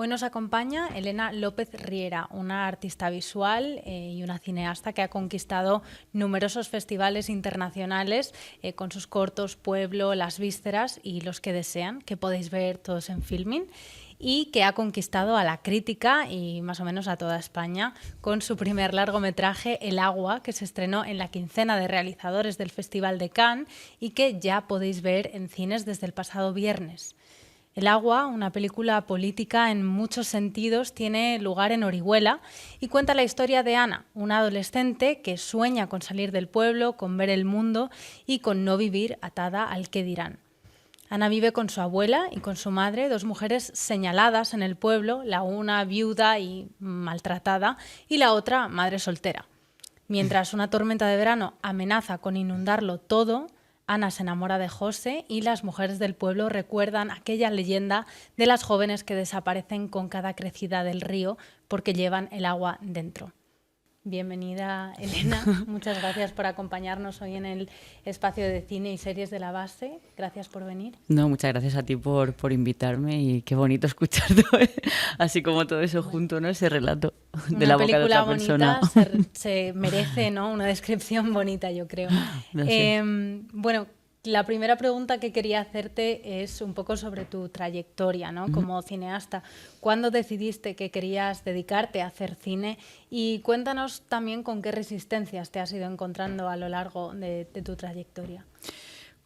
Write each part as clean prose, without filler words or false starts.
Hoy nos acompaña Elena López Riera, una artista visual y una cineasta que ha conquistado numerosos festivales internacionales con sus cortos Pueblo, Las Vísceras y Los que desean, que podéis ver todos en Filmin, y que ha conquistado a la crítica y más o menos a toda España con su primer largometraje El agua, que se estrenó en la quincena de realizadores del Festival de Cannes y que ya podéis ver en cines desde el pasado viernes. El agua, una película política en muchos sentidos, tiene lugar en Orihuela y cuenta la historia de Ana, una adolescente que sueña con salir del pueblo, con ver el mundo y con no vivir atada al qué dirán. Ana vive con su abuela y con su madre, dos mujeres señaladas en el pueblo, la una viuda y maltratada y la otra madre soltera. Mientras una tormenta de verano amenaza con inundarlo todo, Ana se enamora de José y las mujeres del pueblo recuerdan aquella leyenda de las jóvenes que desaparecen con cada crecida del río porque llevan el agua dentro. Bienvenida, Elena. Muchas gracias por acompañarnos hoy en el espacio de cine y series de La Base. Gracias por venir. No, muchas gracias a ti por invitarme y qué bonito escuchar todo, así como todo eso junto, ¿no? Ese relato de la boca de otra persona. Una película bonita se merece, ¿no? Una descripción bonita, yo creo. Bueno, la primera pregunta que quería hacerte es un poco sobre tu trayectoria, ¿no? Como cineasta. ¿Cuándo decidiste que querías dedicarte a hacer cine? Y cuéntanos también con qué resistencias te has ido encontrando a lo largo de tu trayectoria.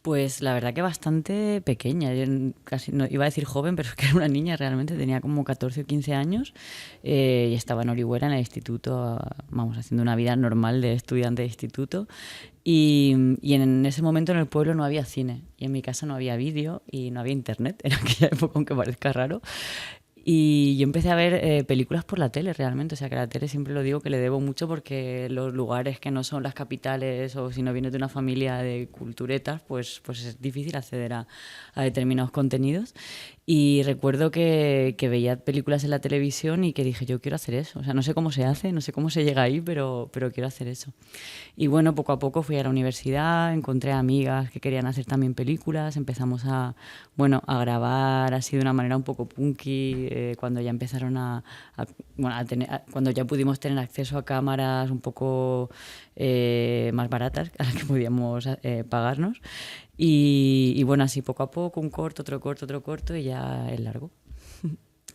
Pues la verdad que bastante pequeña, yo casi no iba a decir joven, pero es que era una niña realmente, tenía como 14 o 15 años y estaba en Orihuela en el instituto, vamos, haciendo una vida normal de estudiante de instituto y en ese momento en el pueblo no había cine y en mi casa no había vídeo y no había internet, en aquella época, aunque parezca raro. Y yo empecé a ver películas por la tele realmente, o sea que a la tele siempre lo digo que le debo mucho porque los lugares que no son las capitales o si no vienes de una familia de culturetas, pues es difícil acceder a determinados contenidos. Y recuerdo que veía películas en la televisión y que dije, yo quiero hacer eso, o sea, no sé cómo se hace, no sé cómo se llega ahí, pero quiero hacer eso. Y bueno, poco a poco fui a la universidad, encontré amigas que querían hacer también películas, empezamos a grabar así de una manera un poco punky, cuando ya empezaron cuando ya pudimos tener acceso a cámaras un poco más baratas a las que podíamos pagarnos. Y bueno, así poco a poco, un corto, otro corto y ya el largo.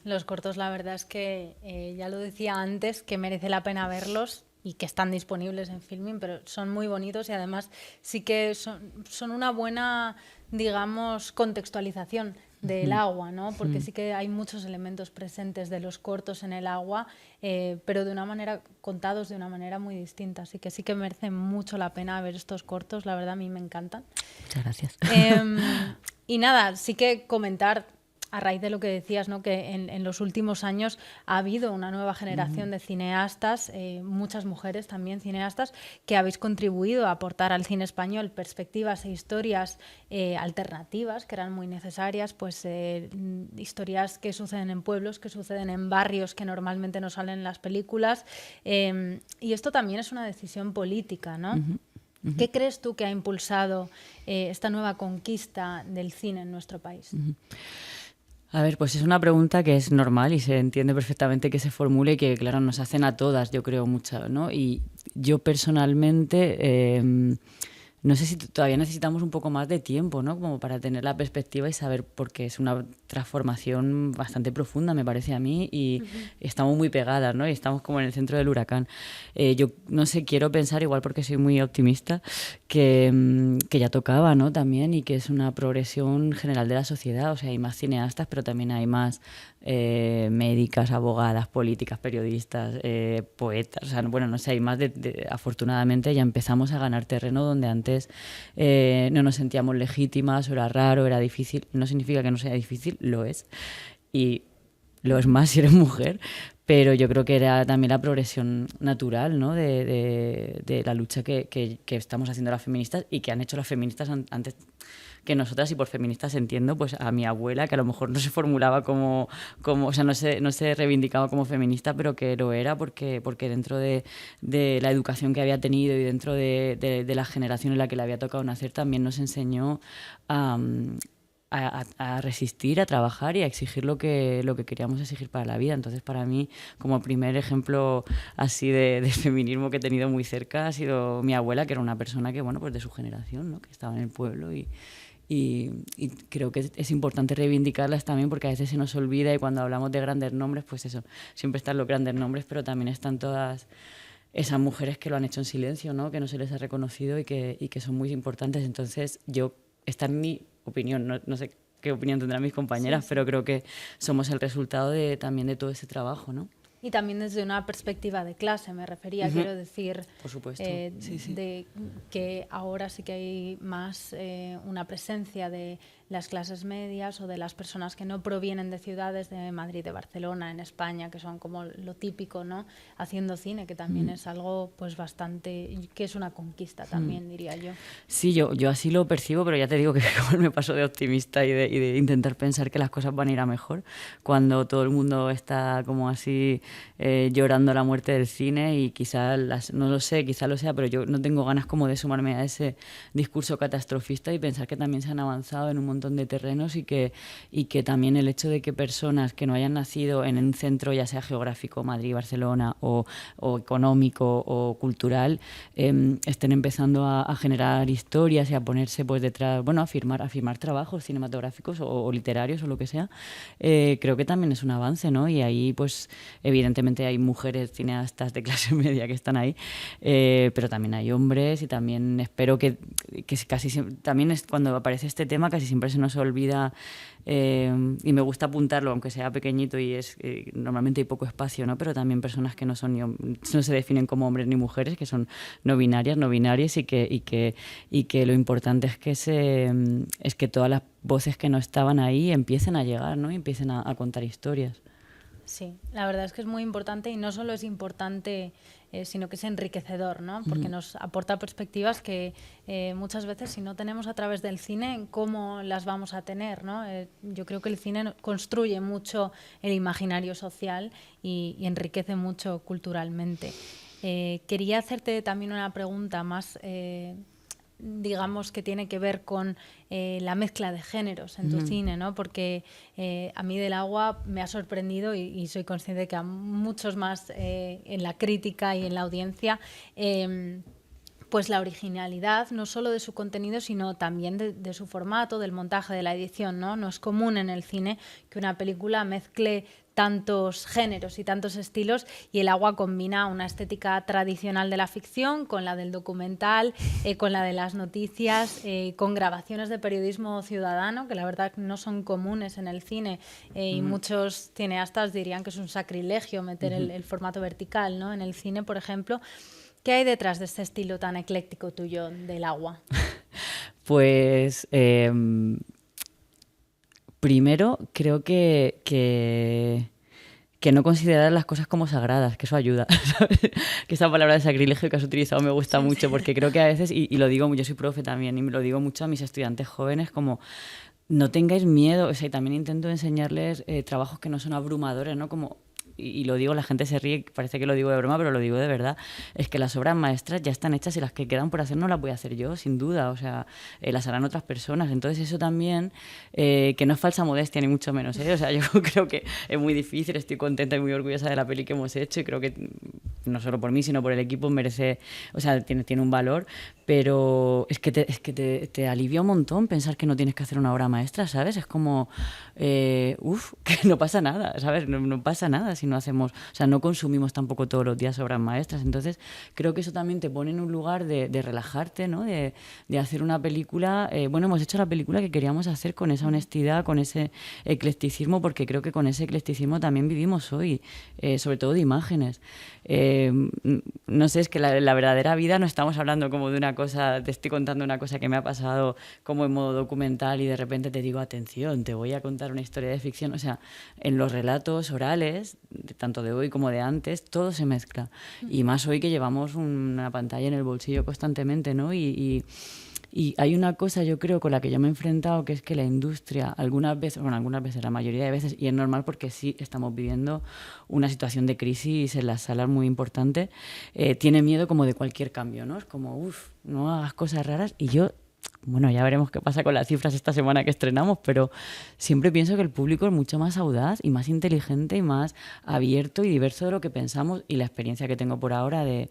Los cortos, la verdad es que ya lo decía antes, que merece la pena verlos y que están disponibles en Filmin, pero son muy bonitos y además sí que son una buena, digamos, contextualización del agua, ¿no? Porque sí que hay muchos elementos presentes de los cortos en el agua, pero de una manera, contados de una manera muy distinta. Así que sí que merece mucho la pena ver estos cortos, la verdad a mí me encantan. Muchas gracias. Y nada, sí que comentar, a raíz de lo que decías, ¿no? Que en los últimos años ha habido una nueva generación de cineastas, muchas mujeres también cineastas, que habéis contribuido a aportar al cine español perspectivas e historias alternativas que eran muy necesarias, pues historias que suceden en pueblos, que suceden en barrios que normalmente no salen en las películas. Y esto también es una decisión política, ¿no? ¿Qué crees tú que ha impulsado esta nueva conquista del cine en nuestro país? A ver, pues es una pregunta que es normal y se entiende perfectamente que se formule y que, claro, nos hacen a todas, yo creo, mucho, ¿no? Y yo personalmente, no sé si todavía necesitamos un poco más de tiempo, ¿no? Como para tener la perspectiva y saber, porque es una transformación bastante profunda, me parece a mí, y estamos muy pegadas, ¿no? Y estamos como en el centro del huracán. Yo, no sé, quiero pensar, igual porque soy muy optimista, que ya tocaba, ¿no? También, y que es una progresión general de la sociedad. O sea, hay más cineastas, pero también hay más médicas, abogadas, políticas, periodistas, poetas. O sea, bueno, no sé, hay más afortunadamente ya empezamos a ganar terreno donde antes no nos sentíamos legítimas, o era raro, era difícil. No significa que no sea difícil, lo es. Y lo es más si eres mujer, pero yo creo que era también la progresión natural, ¿no? de la lucha que estamos haciendo las feministas y que han hecho las feministas antes que nosotras, y por feministas entiendo pues a mi abuela, que a lo mejor no se formulaba como o sea, no se reivindicaba como feminista, pero que lo era porque dentro de la educación que había tenido y dentro de la generación en la que le había tocado nacer, también nos enseñó a resistir, a trabajar y a exigir lo que queríamos exigir para la vida. Entonces, para mí, como primer ejemplo así de feminismo que he tenido muy cerca, ha sido mi abuela, que era una persona que, bueno, pues de su generación, ¿no? Que estaba en el pueblo y creo que es importante reivindicarlas también, porque a veces se nos olvida, y cuando hablamos de grandes nombres, pues eso, siempre están los grandes nombres, pero también están todas esas mujeres que lo han hecho en silencio, ¿no? Que no se les ha reconocido y que son muy importantes. Entonces, esta es mi opinión, no sé qué opinión tendrán mis compañeras, sí, pero creo que somos el resultado también de todo ese trabajo, ¿no? Y también desde una perspectiva de clase, me refería, quiero decir, por supuesto, sí. De que ahora sí que hay más una presencia de las clases medias o de las personas que no provienen de ciudades de Madrid, de Barcelona, en España, que son como lo típico, ¿no? Haciendo cine, que también es algo pues bastante, que es una conquista también, diría yo. Sí, yo así lo percibo, pero ya te digo que como me paso de optimista y de intentar pensar que las cosas van a ir a mejor, cuando todo el mundo está como así llorando la muerte del cine, y quizás, no lo sé, quizás lo sea, pero yo no tengo ganas como de sumarme a ese discurso catastrofista y pensar que también se han avanzado en un montón de terrenos, y que también el hecho de que personas que no hayan nacido en un centro, ya sea geográfico, Madrid, Barcelona, o económico o cultural, estén empezando a generar historias y a ponerse pues detrás, bueno, a firmar trabajos cinematográficos o literarios o lo que sea, creo que también es un avance, ¿no? Y ahí pues evidentemente hay mujeres cineastas de clase media que están ahí, pero también hay hombres, y también espero que casi siempre, también es cuando aparece este tema casi siempre se nos olvida, y me gusta apuntarlo aunque sea pequeñito, y es normalmente hay poco espacio, ¿no? Pero también personas que no se definen como hombres ni mujeres, que son no binarias, y que lo importante es que todas las voces que no estaban ahí empiecen a llegar, ¿no? Y empiecen a contar historias. Sí, la verdad es que es muy importante, y no solo es importante, sino que es enriquecedor, ¿no? Porque nos aporta perspectivas que muchas veces, si no tenemos a través del cine, ¿cómo las vamos a tener, ¿no? Yo creo que el cine construye mucho el imaginario social y enriquece mucho culturalmente. Quería hacerte también una pregunta más, digamos, que tiene que ver con la mezcla de géneros en tu cine, ¿no? Porque a mí Del Agua me ha sorprendido, y soy consciente de que a muchos más en la crítica y en la audiencia, pues la originalidad, no solo de su contenido, sino también de su formato, del montaje, de la edición, ¿no? No es común en el cine que una película mezcle tantos géneros y tantos estilos, y El Agua combina una estética tradicional de la ficción con la del documental, con la de las noticias, con grabaciones de periodismo ciudadano, que la verdad no son comunes en el cine, y muchos cineastas dirían que es un sacrilegio meter el formato vertical, ¿no? En el cine, por ejemplo. ¿Qué hay detrás de este estilo tan ecléctico tuyo del Agua? Pues primero creo que no considerar las cosas como sagradas, que eso ayuda, ¿sabes? Que esa palabra de sacrilegio que has utilizado me gusta mucho, porque creo que a veces, y lo digo, yo soy profe también, y me lo digo mucho a mis estudiantes jóvenes, como no tengáis miedo, o sea, y también intento enseñarles trabajos que no son abrumadores, ¿no? Como, y lo digo, la gente se ríe, parece que lo digo de broma, pero lo digo de verdad, es que las obras maestras ya están hechas, y las que quedan por hacer no las voy a hacer yo, sin duda, o sea, las harán otras personas. Entonces eso también, que no es falsa modestia ni mucho menos, ¿eh? O sea, yo creo que es muy difícil, estoy contenta y muy orgullosa de la peli que hemos hecho, y creo que no solo por mí, sino por el equipo merece, o sea, tiene un valor, pero es que te alivia un montón pensar que no tienes que hacer una obra maestra, ¿sabes? Es como, que no pasa nada, ¿sabes? No pasa nada si no hacemos, o sea, no consumimos tampoco todos los días obras maestras. Entonces creo que eso también te pone en un lugar de relajarte, ¿no? De hacer una película, bueno, hemos hecho la película que queríamos hacer con esa honestidad, con ese eclecticismo, porque creo que con ese eclecticismo también vivimos hoy, sobre todo de imágenes. No sé, es que la verdadera vida no estamos hablando como de una cosa, te estoy contando una cosa que me ha pasado como en modo documental, y de repente te digo, atención, te voy a contar una historia de ficción. O sea, en los relatos orales, tanto de hoy como de antes, todo se mezcla. Y más hoy que llevamos una pantalla en el bolsillo constantemente, ¿no? Y hay una cosa, yo creo, con la que yo me he enfrentado, que es que la industria, algunas veces, la mayoría de veces, y es normal porque sí estamos viviendo una situación de crisis en las salas muy importante, tiene miedo como de cualquier cambio, ¿no? Es como, no hagas cosas raras. Y yo bueno, ya veremos qué pasa con las cifras esta semana que estrenamos, pero siempre pienso que el público es mucho más audaz y más inteligente y más abierto y diverso de lo que pensamos, y la experiencia que tengo por ahora de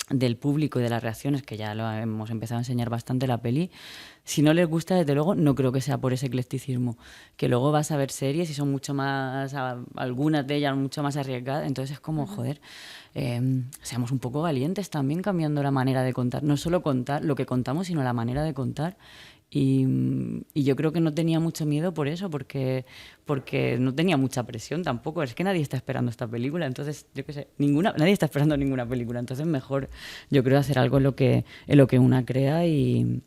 del público y de las reacciones, que ya lo hemos empezado a enseñar bastante la peli, si no les gusta, desde luego, no creo que sea por ese eclecticismo, que luego vas a ver series y son mucho más, algunas de ellas mucho más arriesgadas, entonces es como, joder, seamos un poco valientes también cambiando la manera de contar, no solo contar lo que contamos, sino la manera de contar. Y yo creo que no tenía mucho miedo por eso, porque no tenía mucha presión tampoco. Es que nadie está esperando esta película, entonces, yo qué sé, nadie está esperando ninguna película. Entonces, mejor, yo creo, hacer algo en lo que una crea y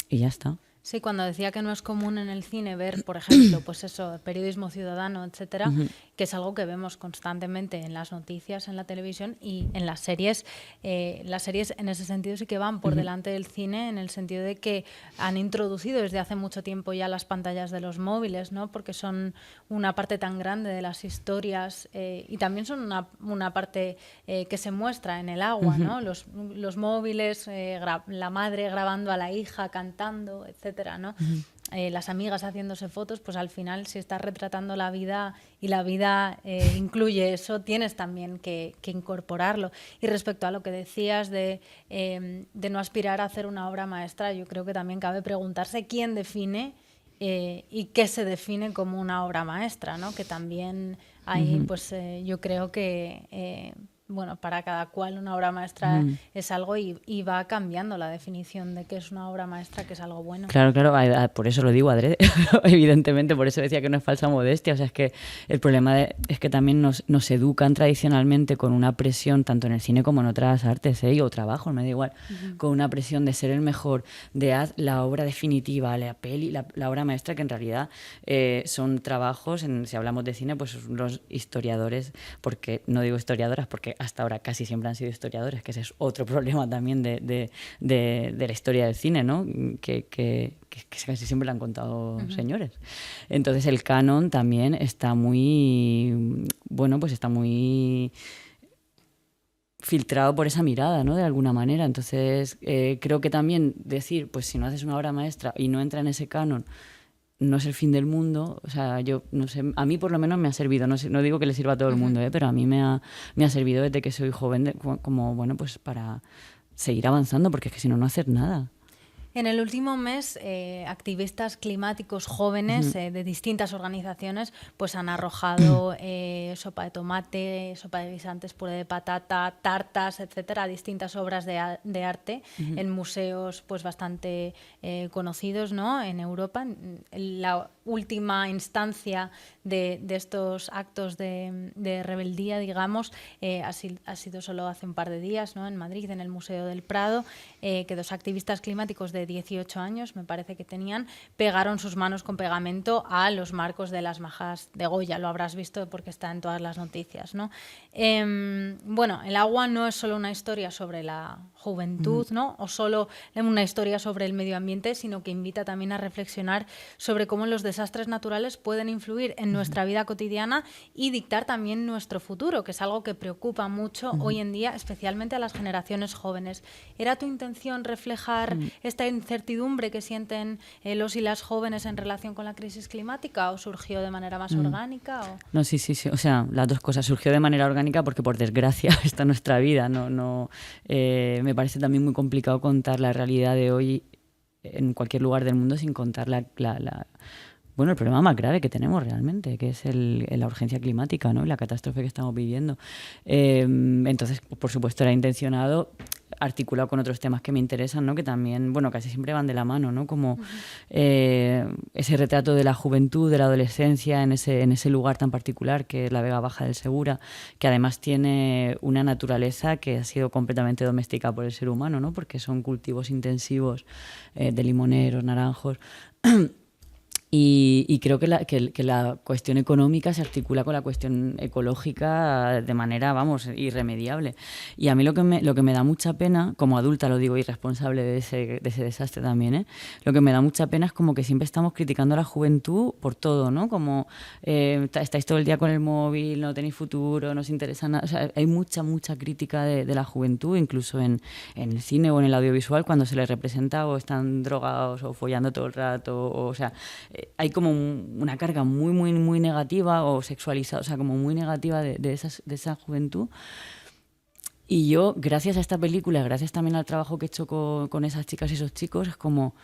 ya está. Sí, cuando decía que no es común en el cine ver, por ejemplo, pues eso, periodismo ciudadano, etcétera, que es algo que vemos constantemente en las noticias, en la televisión y en las series. Las series en ese sentido sí que van por delante del cine, en el sentido de que han introducido desde hace mucho tiempo ya las pantallas de los móviles, ¿no? Porque son una parte tan grande de las historias y también son una parte que se muestra en el agua, ¿no? Los móviles, la madre grabando a la hija, cantando, etcétera, ¿no? Las amigas haciéndose fotos, pues al final, si estás retratando la vida y la vida incluye eso, tienes también que incorporarlo. Y respecto a lo que decías de no aspirar a hacer una obra maestra, yo creo que también cabe preguntarse quién define y qué se define como una obra maestra, ¿no? Que también hay, pues yo creo que bueno, para cada cual una obra maestra es algo y va cambiando la definición de qué es una obra maestra, que es algo bueno. Claro, por eso lo digo adrede, evidentemente, por eso decía que no es falsa modestia. O sea, es que el problema es que también nos educan tradicionalmente con una presión, tanto en el cine como en otras artes, o trabajos, me da igual, con una presión de ser el mejor, de haz la obra definitiva, la peli, la obra maestra, que en realidad son trabajos, si hablamos de cine, pues los historiadores, porque no digo historiadoras, porque hasta ahora casi siempre han sido historiadores, que ese es otro problema también de la historia del cine, ¿no? Que casi siempre lo han contado señores. Entonces el canon también está muy, bueno, pues está muy filtrado por esa mirada, ¿no? De alguna manera. Entonces creo que también decir, pues si no haces una obra maestra y no entra en ese canon, no es el fin del mundo. O sea, yo no sé, a mí por lo menos me ha servido, no digo que le sirva a todo el mundo, pero a mí me ha servido desde que soy joven, como, bueno, pues para seguir avanzando, porque es que si no, no hacer nada. En el último mes, activistas climáticos jóvenes de distintas organizaciones pues han arrojado sopa de tomate, sopa de guisantes, puré de patata, tartas, etcétera, distintas obras de arte en museos pues bastante conocidos, ¿no? En Europa. La última instancia de estos actos de rebeldía, digamos, ha sido solo hace un par de días, ¿no? En Madrid, en el Museo del Prado, que dos activistas climáticos de 18 años, me parece que tenían, pegaron sus manos con pegamento a los marcos de las majas de Goya. Lo habrás visto porque está en todas las noticias, ¿no? Bueno, el agua no es solo una historia sobre la juventud, ¿no? O solo una historia sobre el medio ambiente, sino que invita también a reflexionar sobre cómo los desastres naturales pueden influir en nuestra vida cotidiana y dictar también nuestro futuro, que es algo que preocupa mucho hoy en día, especialmente a las generaciones jóvenes. ¿Era tu intención reflejar esta incertidumbre que sienten los y las jóvenes en relación con la crisis climática, o surgió de manera más orgánica? ¿O? No, sí. O sea, las dos cosas. Surgió de manera orgánica porque, por desgracia, está en nuestra vida. Me parece también muy complicado contar la realidad de hoy en cualquier lugar del mundo sin contar bueno, el problema más grave que tenemos realmente, que es la urgencia climática, ¿no? Y la catástrofe que estamos viviendo. Entonces, por supuesto, era intencionado, articulado con otros temas que me interesan, ¿no? Que también, bueno, casi siempre van de la mano, ¿no? Como ese retrato de la juventud, de la adolescencia, en ese lugar tan particular que es la Vega Baja del Segura, que además tiene una naturaleza que ha sido completamente domesticada por el ser humano, ¿no? Porque son cultivos intensivos de limoneros, naranjos. Y creo que la cuestión económica se articula con la cuestión ecológica de manera, vamos, irremediable. Y a mí lo que me da mucha pena, como adulta lo digo, y responsable de ese desastre también, ¿eh? Lo que me da mucha pena es como que siempre estamos criticando a la juventud por todo, ¿no? Como estáis todo el día con el móvil, no tenéis futuro, no os interesa nada. O sea, hay mucha crítica de la juventud, incluso en el cine o en el audiovisual, cuando se les representa o están drogados o follando todo el rato, o sea, hay como una carga muy negativa o sexualizada, o sea, como muy negativa de esa juventud. Y yo, gracias a esta película, gracias también al trabajo que he hecho con esas chicas y esos chicos, es como,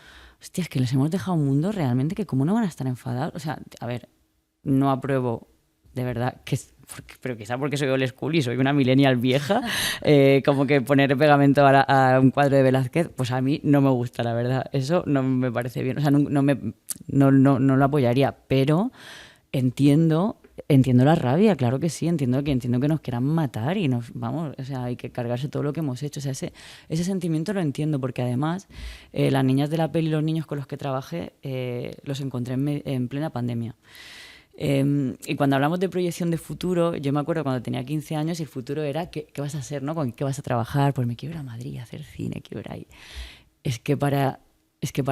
hostia, es que les hemos dejado un mundo realmente que cómo no van a estar enfadados. O sea, a ver, no apruebo, de verdad, pero quizá porque soy old school y soy una millennial vieja, como que poner pegamento a un cuadro de Velázquez, pues a mí no me gusta, la verdad. Eso no me parece bien. O sea, no lo apoyaría, pero entiendo la rabia, claro que sí, entiendo que nos quieran matar y vamos, o sea, hay que cargarse todo lo que hemos hecho. O sea, ese sentimiento lo entiendo, porque además las niñas de la peli y los niños con los que trabajé los encontré en plena pandemia. Y cuando hablamos de proyección de futuro, yo me acuerdo cuando tenía 15 años y el futuro era ¿qué vas a hacer, ¿no? ¿Con qué vas a trabajar? Pues me quiero ir a Madrid a hacer cine, quiero ir ahí. Es que para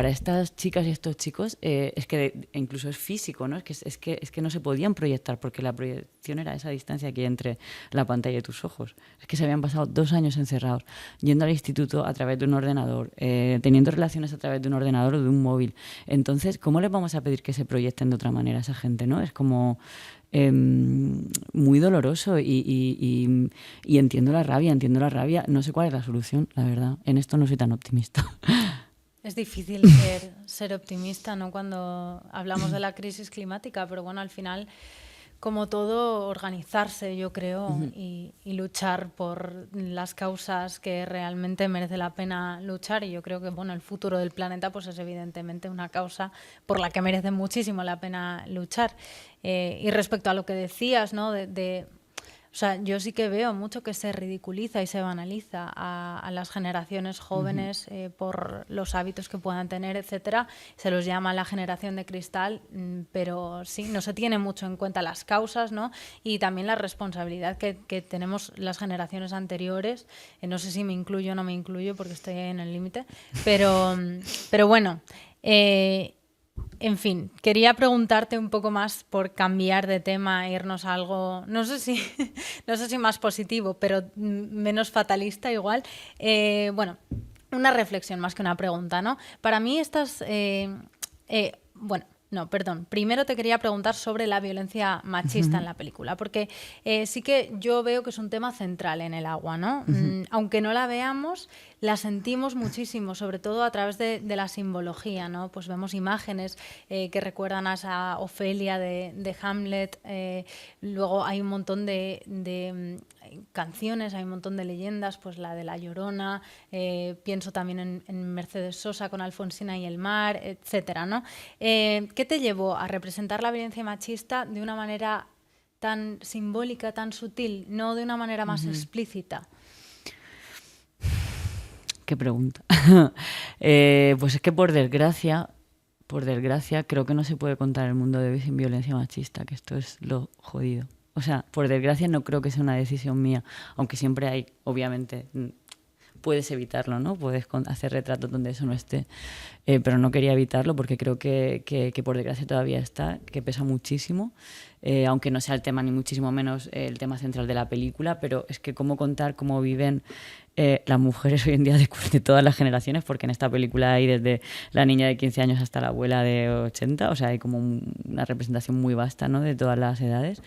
estas chicas y estos chicos es que incluso es físico, ¿no? Es que no se podían proyectar porque la proyección era esa distancia que hay entre la pantalla y tus ojos. Es que se habían pasado 2 años encerrados, yendo al instituto a través de un ordenador, teniendo relaciones a través de un ordenador o de un móvil. Entonces, ¿cómo les vamos a pedir que se proyecten de otra manera a esa gente, no? Es como muy doloroso y entiendo la rabia. No sé cuál es la solución, la verdad. En esto no soy tan optimista. Es difícil ser optimista, ¿no? Cuando hablamos de la crisis climática, pero bueno, al final, como todo, organizarse, yo creo, y luchar por las causas que realmente merece la pena luchar. Y yo creo que, bueno, el futuro del planeta, pues es evidentemente una causa por la que merece muchísimo la pena luchar. Y respecto a lo que decías, ¿no? O sea, yo sí que veo mucho que se ridiculiza y se banaliza a las generaciones jóvenes por los hábitos que puedan tener, etcétera. Se los llama la generación de cristal, pero sí, no se tiene mucho en cuenta las causas, ¿no? Y también la responsabilidad que tenemos las generaciones anteriores. No sé si me incluyo o no me incluyo porque estoy en el límite, pero bueno. En fin, quería preguntarte un poco más por cambiar de tema, irnos a algo, no sé si más positivo, pero menos fatalista igual. Bueno, una reflexión más que una pregunta, ¿no? Para mí estas... bueno, no, perdón. Primero te quería preguntar sobre la violencia machista en la película, porque sí que yo veo que es un tema central en El agua, ¿no? Aunque no la veamos, la sentimos muchísimo, sobre todo a través de la simbología, ¿no? Pues vemos imágenes que recuerdan a esa Ofelia de Hamlet, luego hay un montón de canciones, hay un montón de leyendas, pues la de La Llorona, pienso también en Mercedes Sosa con Alfonsina y el mar, etcétera, ¿no? ¿Qué te llevó a representar la violencia machista de una manera tan simbólica, tan sutil, no de una manera más explícita? Qué pregunta. Pues es que por desgracia, creo que no se puede contar el mundo de hoy sin violencia machista, que esto es lo jodido. O sea, por desgracia no creo que sea una decisión mía, aunque siempre hay, obviamente, puedes evitarlo, ¿no? Puedes hacer retratos donde eso no esté, pero no quería evitarlo porque creo que por desgracia todavía está, que pesa muchísimo, aunque no sea el tema ni muchísimo menos el tema central de la película, pero es que cómo contar cómo viven las mujeres hoy en día de todas las generaciones, porque en esta película hay desde la niña de 15 años hasta la abuela de 80, o sea, hay como una representación muy vasta, ¿no? De todas las edades.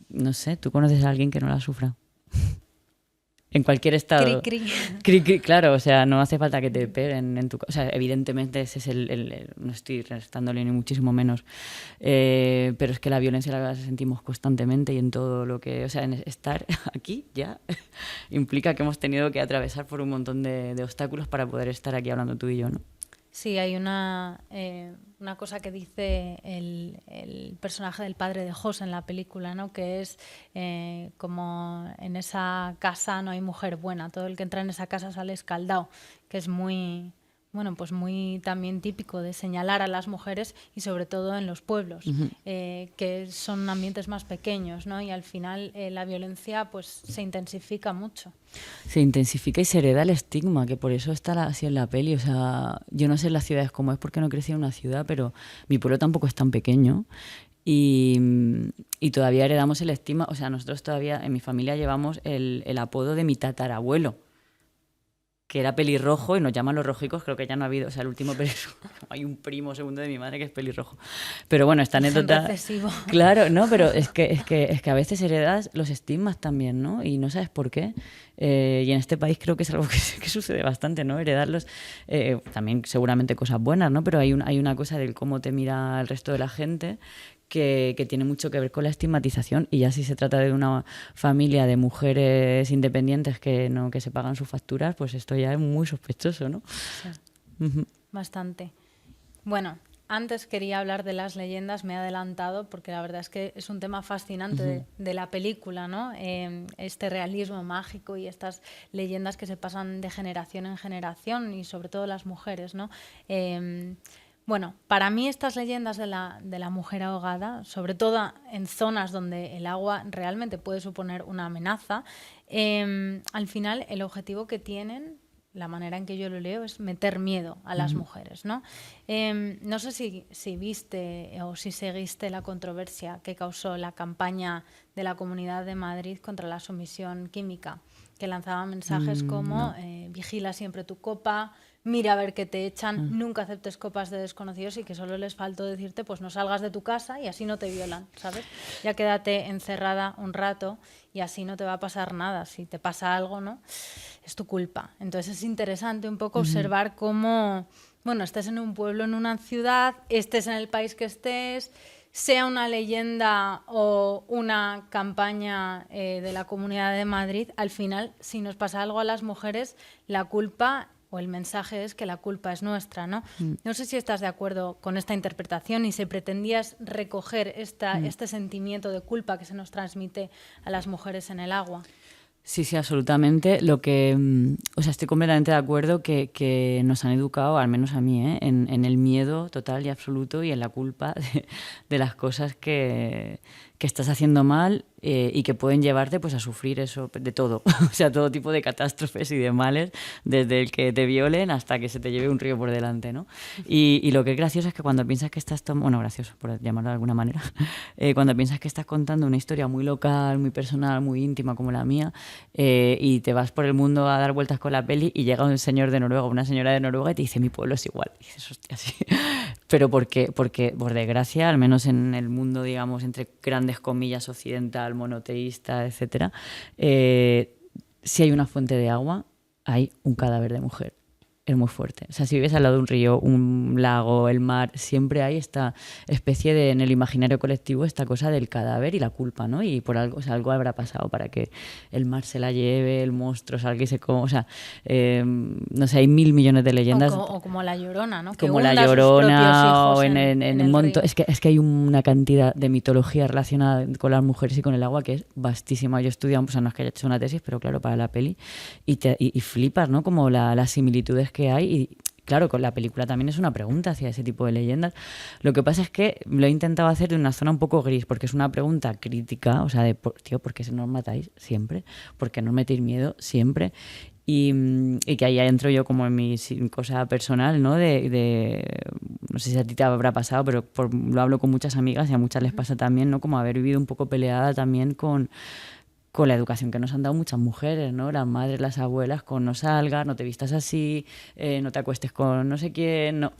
No sé, ¿tú conoces a alguien que no la sufra? En cualquier estado. Cri, cri. Cri, cri, claro, o sea, no hace falta que te peguen en tu casa. O sea, evidentemente ese es no estoy restándole ni muchísimo menos. Pero es que la violencia la sentimos constantemente y en todo lo que... O sea, en estar aquí ya implica que hemos tenido que atravesar por un montón de obstáculos para poder estar aquí hablando tú y yo, ¿no? Sí, hay una cosa que dice el personaje del padre de José en la película, ¿no? Que es como en esa casa no hay mujer buena, todo el que entra en esa casa sale escaldado, que es muy, bueno, pues muy también típico de señalar a las mujeres y sobre todo en los pueblos, que son ambientes más pequeños, ¿no? Y al final la violencia pues se intensifica mucho. Se intensifica y se hereda el estigma, que por eso está así en la peli. O sea, yo no sé en las ciudades cómo es porque no crecí en una ciudad, pero mi pueblo tampoco es tan pequeño. Y, y todavía heredamos el estigma. O sea, nosotros todavía en mi familia llevamos el apodo de mi tatarabuelo, que era pelirrojo, y nos llaman los rojicos, creo que ya no ha habido, o sea, el último pelirrojo, hay un primo segundo de mi madre que es pelirrojo. Pero bueno, esta anécdota... Recesivo. Claro, no, pero es que a veces heredas los estigmas también, ¿no? Y no sabes por qué. Y en este país creo que es algo que sucede bastante, ¿no? Heredarlos, también seguramente cosas buenas, ¿no? Pero hay una cosa del cómo te mira el resto de la gente que tiene mucho que ver con la estigmatización, y ya si se trata de una familia de mujeres independientes que se pagan sus facturas, pues esto ya es muy sospechoso, ¿no? Sí, bastante. Bueno, antes quería hablar de las leyendas, me he adelantado porque la verdad es que es un tema fascinante de la película, ¿no? Este realismo mágico y estas leyendas que se pasan de generación en generación, y sobre todo las mujeres, ¿no? Bueno, para mí estas leyendas de la mujer ahogada, sobre todo en zonas donde el agua realmente puede suponer una amenaza, al final el objetivo que tienen, la manera en que yo lo leo, es meter miedo a las mujeres, ¿no? No sé si viste o si seguiste la controversia que causó la campaña de la Comunidad de Madrid contra la sumisión química, que lanzaba mensajes como vigila siempre tu copa, mira a ver qué te echan, nunca aceptes copas de desconocidos, y que solo les faltó decirte pues no salgas de tu casa y así no te violan, ¿sabes? Ya quédate encerrada un rato y así no te va a pasar nada. Si te pasa algo, ¿no? Es tu culpa. Entonces es interesante un poco observar cómo, bueno, estés en un pueblo, en una ciudad, estés en el país que estés, sea una leyenda o una campaña de la Comunidad de Madrid, al final, si nos pasa algo a las mujeres, la culpa o el mensaje es que la culpa es nuestra, ¿no? No sé si estás de acuerdo con esta interpretación y si pretendías recoger este sentimiento de culpa que se nos transmite a las mujeres en el agua. Sí, sí, absolutamente. O sea, estoy completamente de acuerdo que nos han educado, al menos a mí, en el miedo total y absoluto y en la culpa de las cosas que estás haciendo mal, y que pueden llevarte pues a sufrir eso, de todo. O sea, todo tipo de catástrofes y de males, desde el que te violen hasta que se te lleve un río por delante, ¿no? Y lo que es gracioso es que cuando piensas que estás... Bueno, gracioso, por llamarlo de alguna manera. Cuando piensas que estás contando una historia muy local, muy personal, muy íntima como la mía, y te vas por el mundo a dar vueltas con la peli y llega un señor de Noruega, una señora de Noruega, y te dice, mi pueblo es igual. Y dices, hostia, sí. Pero porque, por desgracia, al menos en el mundo, digamos, entre grandes comillas, occidental, monoteísta, etcétera, si hay una fuente de agua, hay un cadáver de mujer. Es muy fuerte. O sea, si vives al lado de un río, un lago, el mar, siempre hay esta especie de, en el imaginario colectivo, esta cosa del cadáver y la culpa, ¿no? Y por algo, o sea, algo habrá pasado para que el mar se la lleve, el monstruo salga y se coma. O sea, no sé, hay 1.000 millones de leyendas. O como la Llorona, ¿no? Como la Llorona o en un montón. Es que hay una cantidad de mitología relacionada con las mujeres y con el agua que es vastísima. Yo he estudiado, o sea, no es que haya hecho una tesis, pero claro, para la peli, y flipas, ¿no? Como las similitudes que hay. Y claro, con la película también es una pregunta hacia ese tipo de leyendas. Lo que pasa es que lo he intentado hacer de una zona un poco gris, porque es una pregunta crítica, o sea, tío, ¿por qué nos matáis siempre? ¿Por qué no metéis miedo siempre? Y que ahí entro yo como en mi cosa personal, ¿no? No sé si a ti te habrá pasado, pero lo hablo con muchas amigas y a muchas les pasa también, ¿no? Como haber vivido un poco peleada también con la educación que nos han dado muchas mujeres, ¿no? Las madres, las abuelas, con no salgas, no te vistas así, no te acuestes con no sé quién, no.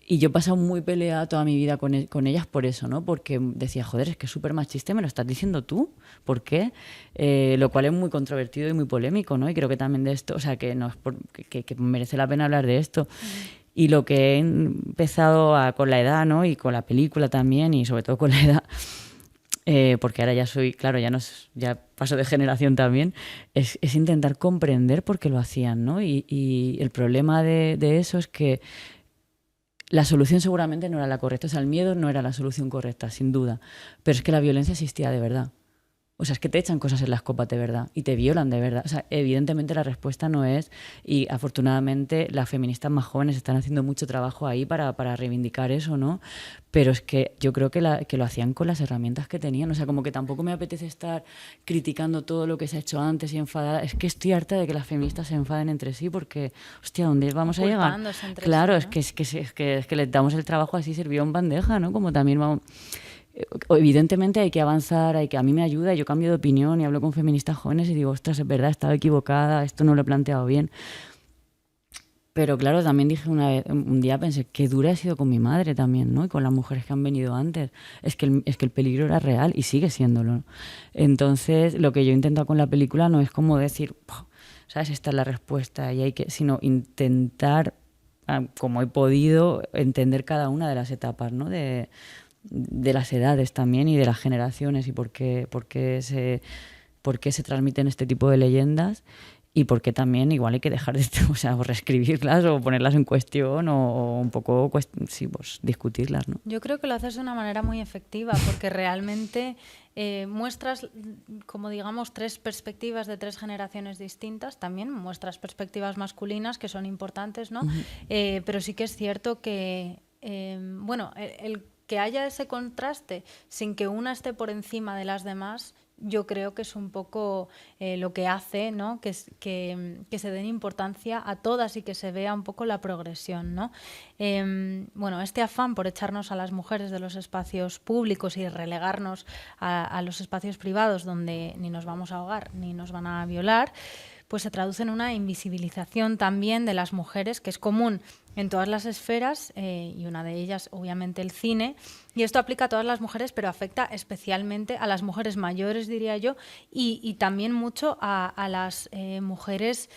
Y yo he pasado muy peleada toda mi vida con ellas por eso, ¿no? Porque decía, joder, es que es súper machista, me lo estás diciendo tú, ¿por qué? Lo cual es muy controvertido y muy polémico, ¿no? Y creo que también de esto, o sea, que merece la pena hablar de esto. Y lo que he empezado con la edad, ¿no? Y con la película también, y sobre todo con la edad, porque ahora ya soy, claro, ya paso de generación también, es intentar comprender por qué lo hacían, ¿no? Y el problema de eso es que la solución seguramente no era la correcta, o sea, el miedo no era la solución correcta, sin duda, pero es que la violencia existía de verdad. O sea, es que te echan cosas en las copas de verdad y te violan de verdad. O sea, evidentemente la respuesta no es, y afortunadamente las feministas más jóvenes están haciendo mucho trabajo ahí para reivindicar eso, ¿no? Pero es que yo creo que lo hacían con las herramientas que tenían. O sea, como que tampoco me apetece estar criticando todo lo que se ha hecho antes y enfadada. Es que estoy harta de que las feministas se enfaden entre sí porque, hostia, ¿dónde vamos a llegar? Claro, sí, ¿no? es que les damos el trabajo así servido en bandeja, ¿no? Como también vamos... Evidentemente hay que avanzar, a mí me ayuda, yo cambio de opinión y hablo con feministas jóvenes y digo, ostras, es verdad, estaba equivocada, esto no lo he planteado bien. Pero claro, también dije un día, pensé, qué dura he sido con mi madre también, ¿no? Y con las mujeres que han venido antes. Es que el peligro era real y sigue siéndolo, ¿no? Entonces, lo que yo intento con la película no es como decir, ¿sabes? Esta es la respuesta y sino intentar, como he podido, entender cada una de las etapas, ¿no? De las edades también y de las generaciones y por qué se transmiten este tipo de leyendas y por qué también igual hay que dejar de, o sea, o reescribirlas o ponerlas en cuestión o un poco sí, pues, discutirlas, ¿no? Yo creo que lo haces de una manera muy efectiva porque realmente muestras, como digamos, 3 perspectivas de 3 generaciones distintas. También muestras perspectivas masculinas que son importantes, ¿no? Uh-huh. Pero sí que es cierto que, bueno, el que haya ese contraste sin que una esté por encima de las demás, yo creo que es un poco lo que hace, ¿no? que se den importancia a todas y que se vea un poco la progresión, ¿no? Bueno, este afán por echarnos a las mujeres de los espacios públicos y relegarnos a los espacios privados donde ni nos vamos a ahogar ni nos van a violar, pues se traduce en una invisibilización también de las mujeres, que es común en todas las esferas, y una de ellas, obviamente, el cine. Y esto aplica a todas las mujeres, pero afecta especialmente a las mujeres mayores, diría yo, y también mucho a las mujeres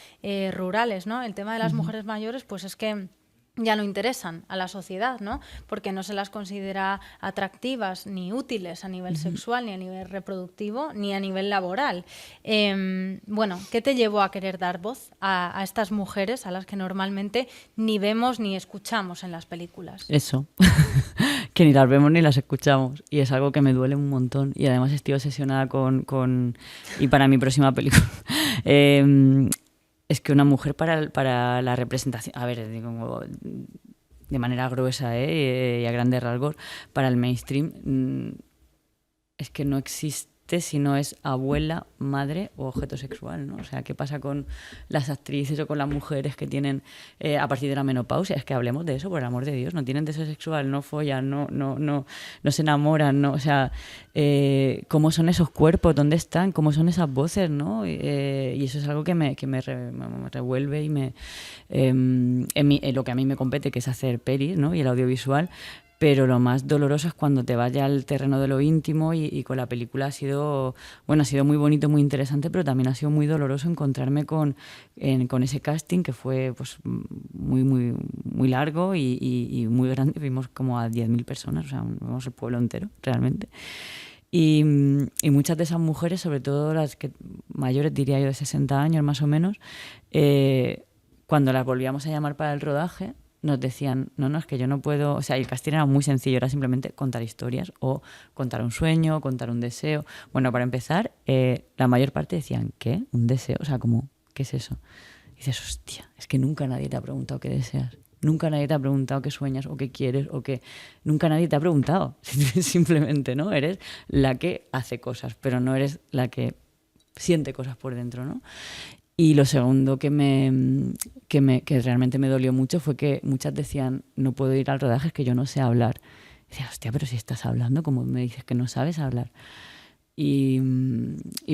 rurales, ¿no? El tema de las mujeres mayores, pues es que ya no interesan a la sociedad, ¿no? Porque no se las considera atractivas ni útiles a nivel sexual, ni a nivel reproductivo, ni a nivel laboral. Bueno, ¿qué te llevó a querer dar voz a estas mujeres a las que normalmente ni vemos ni escuchamos en las películas? Eso, que ni las vemos ni las escuchamos. Y es algo que me duele un montón. Y además estoy obsesionada con y para mi próxima película... Es que una mujer para la representación, a ver, digo, de manera gruesa y a grandes rasgos, para el mainstream, es que no existe si no es abuela, madre o objeto sexual, ¿no? O sea, ¿qué pasa con las actrices o con las mujeres que tienen a partir de la menopausia? Es que hablemos de eso, por el amor de Dios. No tienen deseo sexual, no follan, no se enamoran, no, o sea, ¿cómo son esos cuerpos? ¿Dónde están? ¿Cómo son esas voces, no? Y eso es algo que me revuelve y en lo que a mí me compete, que es hacer pelis, ¿no? Y el audiovisual. Pero lo más doloroso es cuando te vaya al terreno de lo íntimo y con la película ha sido muy bonito, muy interesante, pero también ha sido muy doloroso encontrarme con ese casting que fue pues muy, muy, muy largo y muy grande. Vimos como a 10.000 personas, o sea, vimos el pueblo entero, realmente. Y muchas de esas mujeres, sobre todo las que mayores, diría yo, de 60 años más o menos, cuando las volvíamos a llamar para el rodaje, nos decían, no, es que yo no puedo... O sea, el casting era muy sencillo, era simplemente contar historias o contar un sueño, contar un deseo. Bueno, para empezar, la mayor parte decían, ¿qué? ¿Un deseo? O sea, como, ¿qué es eso? Y dices, hostia, es que nunca nadie te ha preguntado qué deseas. Nunca nadie te ha preguntado qué sueñas o qué quieres o qué... Nunca nadie te ha preguntado. Simplemente, ¿no? Eres la que hace cosas, pero no eres la que siente cosas por dentro, ¿no? Y lo segundo que realmente me dolió mucho fue que muchas decían, no puedo ir al rodaje, es que yo no sé hablar. Y decía, hostia, pero si estás hablando, ¿cómo me dices que no sabes hablar? Y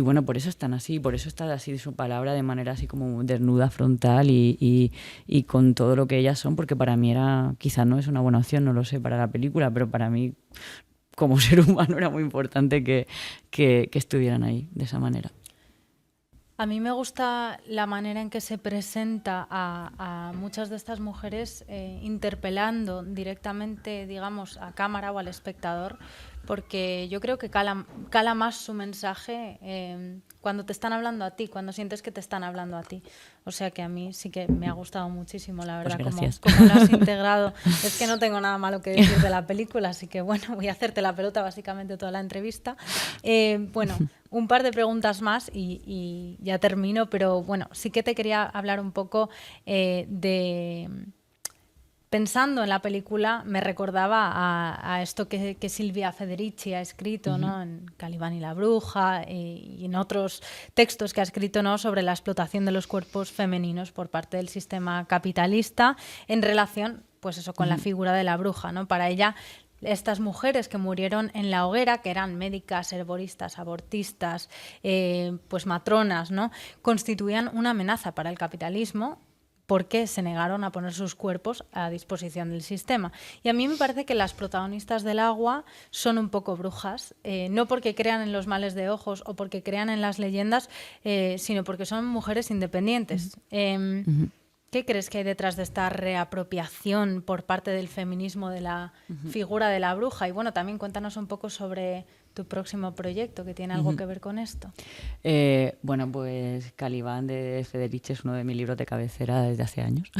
bueno, por eso están así, por eso está así su palabra de manera así como desnuda, frontal y con todo lo que ellas son, porque para mí quizás no es una buena opción, no lo sé, para la película, pero para mí como ser humano era muy importante que estuvieran ahí de esa manera. A mí me gusta la manera en que se presenta a muchas de estas mujeres interpelando directamente, digamos, a cámara o al espectador, porque yo creo que cala más su mensaje cuando te están hablando a ti, cuando sientes que te están hablando a ti. O sea que a mí sí que me ha gustado muchísimo, la verdad, pues cómo lo has integrado. Es que no tengo nada malo que decir de la película, así que bueno, voy a hacerte la pelota básicamente toda la entrevista. Bueno, un par de preguntas más y ya termino, pero bueno, sí que te quería hablar un poco de... Pensando en la película, me recordaba a esto que Silvia Federici ha escrito, ¿no? En Calibán y la bruja y en otros textos que ha escrito, ¿no? Sobre la explotación de los cuerpos femeninos por parte del sistema capitalista en relación, pues eso, con la figura de la bruja, ¿no? Para ella, estas mujeres que murieron en la hoguera, que eran médicas, herboristas, abortistas, pues matronas, ¿no? Constituían una amenaza para el capitalismo, porque se negaron a poner sus cuerpos a disposición del sistema. Y a mí me parece que las protagonistas del agua son un poco brujas, no porque crean en los males de ojos o porque crean en las leyendas, sino porque son mujeres independientes. ¿Qué crees que hay detrás de esta reapropiación por parte del feminismo de la figura de la bruja? Y bueno, también cuéntanos un poco sobre tu próximo proyecto, que tiene algo que ver con esto. Bueno, pues Calibán de Federici es uno de mis libros de cabecera desde hace años.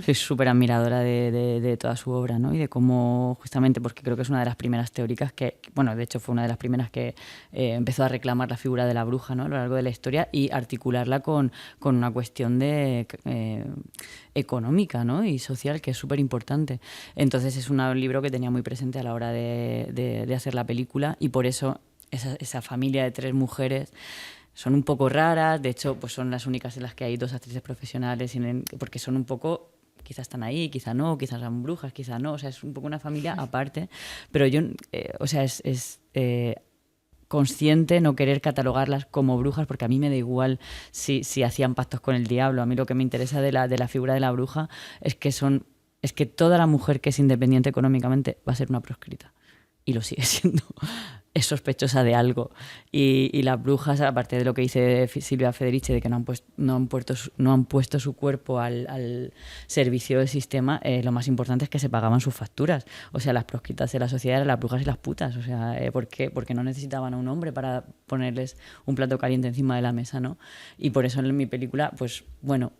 Soy súper admiradora de toda su obra, ¿no? Y de cómo, justamente porque creo que es una de las primeras teóricas que, bueno, de hecho fue una de las primeras que empezó a reclamar la figura de la bruja, ¿no? A lo largo de la historia y articularla con una cuestión de económica, ¿no? Y social, que es súper importante. Entonces es un libro que tenía muy presente a la hora de hacer la película, y por eso esa familia de 3 mujeres son un poco raras. De hecho, pues son las únicas en las que hay 2 actrices profesionales, porque son un poco... Quizás están ahí, quizás no, quizás son brujas, quizás no. O sea, es un poco una familia aparte. Pero yo, o sea, es consciente no querer catalogarlas como brujas, porque a mí me da igual si hacían pactos con el diablo. A mí lo que me interesa de la figura de la bruja es que toda la mujer que es independiente económicamente va a ser una proscrita. Y lo sigue siendo. Es sospechosa de algo. Y las brujas, aparte de lo que dice Silvia Federici, de que no han puesto su cuerpo al servicio del sistema, lo más importante es que se pagaban sus facturas. O sea, las proscritas de la sociedad eran las brujas y las putas. O sea, ¿por qué? Porque no necesitaban a un hombre para ponerles un plato caliente encima de la mesa, ¿no? Y por eso en mi película, pues bueno...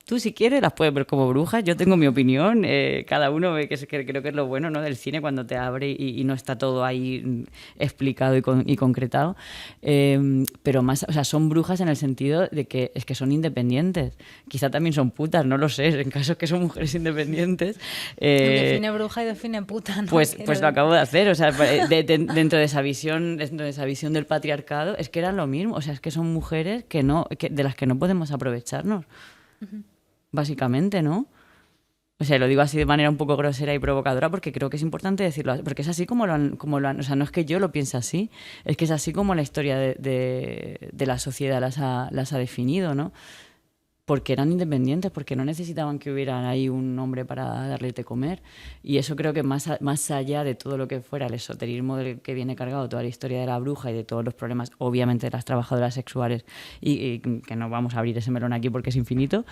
Tú, si quieres, las puedes ver como brujas. Yo tengo mi opinión. Cada uno ve que creo que es lo bueno, ¿no? Del cine, cuando te abre y no está todo ahí explicado y concretado. Pero más, o sea, son brujas en el sentido de que es que son independientes. Quizá también son putas, no lo sé. En caso que son mujeres independientes. Define bruja y define puta, ¿no? Pues lo acabo de hacer. O sea, dentro de esa visión del patriarcado, es que eran lo mismo. O sea, es que son mujeres de las que no podemos aprovecharnos. Básicamente, ¿no? O sea, lo digo así de manera un poco grosera y provocadora porque creo que es importante decirlo, porque es así como lo han, o sea, no es que yo lo piense así, es que es así como la historia de la sociedad las ha definido, ¿no? Porque eran independientes, porque no necesitaban que hubiera ahí un hombre para darles de comer. Y eso creo que más allá de todo lo que fuera el esoterismo del que viene cargado toda la historia de la bruja y de todos los problemas, obviamente, de las trabajadoras sexuales, y que no vamos a abrir ese melón aquí porque es infinito,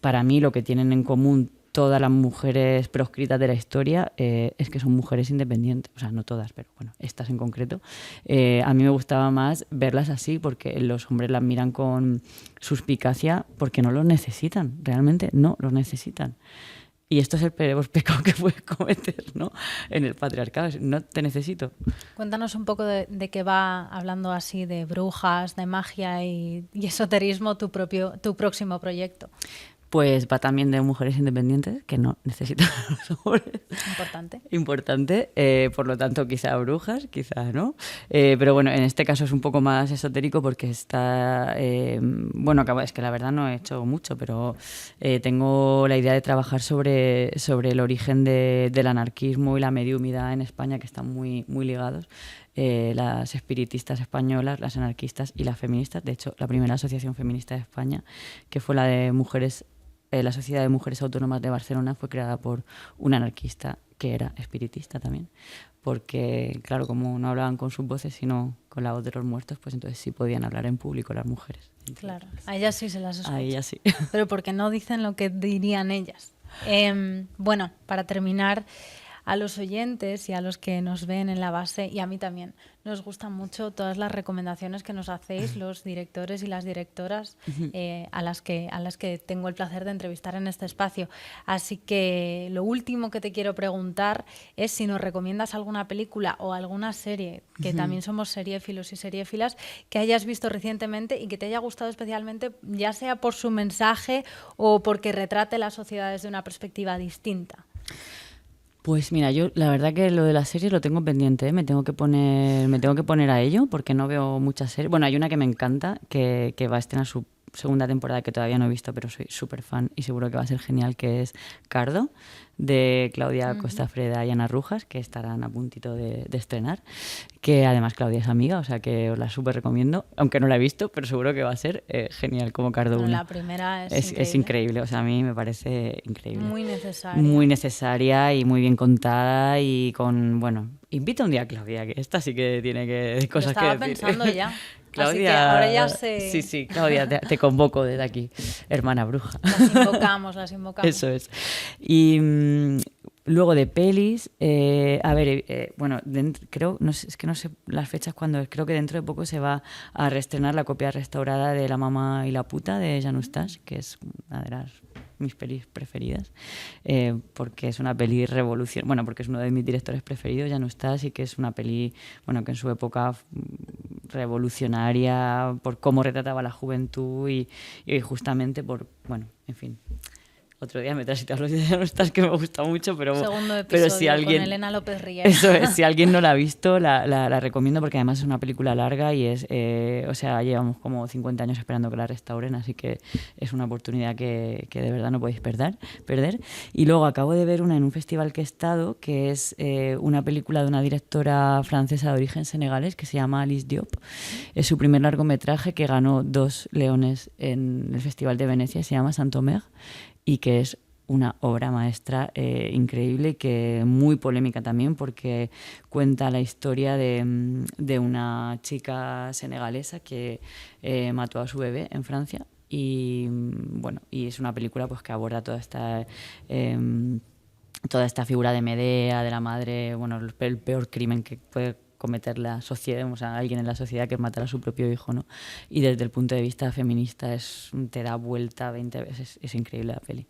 para mí lo que tienen en común todas las mujeres proscritas de la historia es que son mujeres independientes. O sea, no todas, pero bueno, estas en concreto. A mí me gustaba más verlas así, porque los hombres las miran con suspicacia porque no los necesitan, realmente no los necesitan. Y esto es el peor pecado que puedes cometer, ¿no? En el patriarcado, no te necesito. Cuéntanos un poco de qué va, hablando así de brujas, de magia y esoterismo, tu próximo proyecto. Pues va también de mujeres independientes que no necesitan a los hombres. Importante. Por lo tanto, quizá brujas, quizá no. Pero bueno, en este caso es un poco más esotérico porque está... bueno, es que la verdad no he hecho mucho, pero tengo la idea de trabajar sobre el origen del anarquismo y la mediumidad en España, que están muy, muy ligados. Las espiritistas españolas, las anarquistas y las feministas. De hecho, la primera asociación feminista de España, que fue la de mujeres... la Sociedad de Mujeres Autónomas de Barcelona, fue creada por un anarquista que era espiritista también, porque, claro, como no hablaban con sus voces, sino con la voz de los muertos, pues entonces sí podían hablar en público las mujeres. Entonces, claro, a ellas sí se las escucha. A ellas sí. Pero porque no dicen lo que dirían ellas. Bueno, para terminar, a los oyentes y a los que nos ven en la base, y a mí también, nos gustan mucho todas las recomendaciones que nos hacéis los directores y las directoras a las que tengo el placer de entrevistar en este espacio. Así que lo último que te quiero preguntar es si nos recomiendas alguna película o alguna serie, que también somos seriéfilos y seriéfilas, que hayas visto recientemente y que te haya gustado especialmente, ya sea por su mensaje o porque retrate la sociedad desde una perspectiva distinta. Pues mira, yo la verdad que lo de las series lo tengo pendiente, ¿eh? Me tengo que poner a ello porque no veo muchas series. Bueno, hay una que me encanta, que va a estrenar su segunda temporada, que todavía no he visto, pero soy súper fan y seguro que va a ser genial, que es Cardo, de Claudia Costafreda y Ana Rujas, que estarán a puntito de estrenar, que además Claudia es amiga, o sea que os la súper recomiendo, aunque no la he visto, pero seguro que va a ser genial como Cardo 1. La primera es increíble, o sea, a mí me parece increíble. Muy necesaria. Muy necesaria y muy bien contada y con, bueno, invita un día a Claudia, que esta sí que tiene cosas que decir. Estaba pensando ya. Claudia, así que ahora ya sé. Sí, Claudia, te convoco desde aquí, hermana bruja. Las invocamos. Eso es. Y luego de pelis, a ver, bueno, creo, no sé, es que no sé las fechas cuando es, creo que dentro de poco se va a reestrenar la copia restaurada de La mamá y la puta de Jan Eustache, que es una de las mis pelis preferidas, porque es una peli revolución, bueno, porque es uno de mis directores preferidos, Jan Eustache, y que es una peli, bueno, que en su época revolucionaria por cómo retrataba la juventud y justamente por, bueno, en fin. Otro día me traes los días de Eustache, que me gusta mucho, pero si alguien, con Elena López Riera. Eso es, si alguien no la ha visto, la recomiendo porque además es una película larga y es, o sea, llevamos como 50 años esperando que la restauren, así que es una oportunidad que de verdad no podéis perder. Y luego acabo de ver una en un festival que he estado, que es una película de una directora francesa de origen senegalés que se llama Alice Diop. Es su primer largometraje, que ganó 2 leones en el Festival de Venecia, se llama Saint-Omer, y que es una obra maestra increíble y que muy polémica también, porque cuenta la historia de una chica senegalesa que mató a su bebé en Francia y bueno, y es una película pues que aborda toda esta figura de Medea, de la madre, bueno, el peor crimen que puede cometer la sociedad, o sea, alguien en la sociedad, que es matar a su propio hijo, ¿no? Y desde el punto de vista feminista te da vuelta 20 veces, es increíble la peli.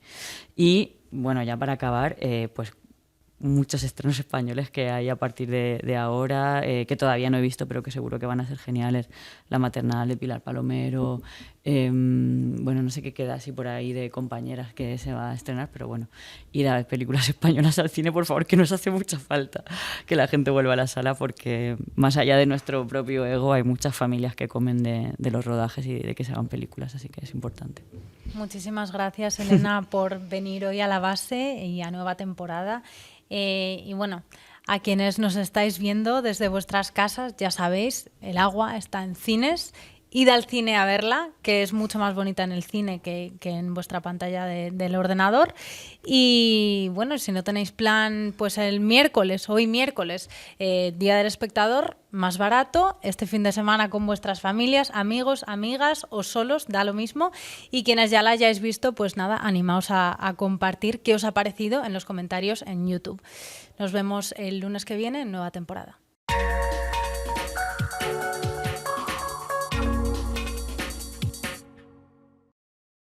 Y bueno, ya para acabar, pues muchos estrenos españoles que hay a partir de ahora, que todavía no he visto, pero que seguro que van a ser geniales. La maternal de Pilar Palomero, bueno, no sé qué queda así por ahí de compañeras que se va a estrenar, pero bueno, ir a ver películas españolas al cine, por favor, que nos hace mucha falta que la gente vuelva a la sala, porque más allá de nuestro propio ego hay muchas familias que comen de los rodajes y de que se hagan películas, así que es importante. Muchísimas gracias, Elena, por venir hoy a La Base y a nueva temporada. Y bueno, a quienes nos estáis viendo desde vuestras casas, ya sabéis, El agua está en cines. Id al cine a verla, que es mucho más bonita en el cine que en vuestra pantalla del ordenador. Y bueno, si no tenéis plan, pues hoy miércoles, Día del Espectador, más barato, este fin de semana con vuestras familias, amigos, amigas o solos, da lo mismo. Y quienes ya la hayáis visto, pues nada, animaos a compartir qué os ha parecido en los comentarios en YouTube. Nos vemos el lunes que viene en nueva temporada.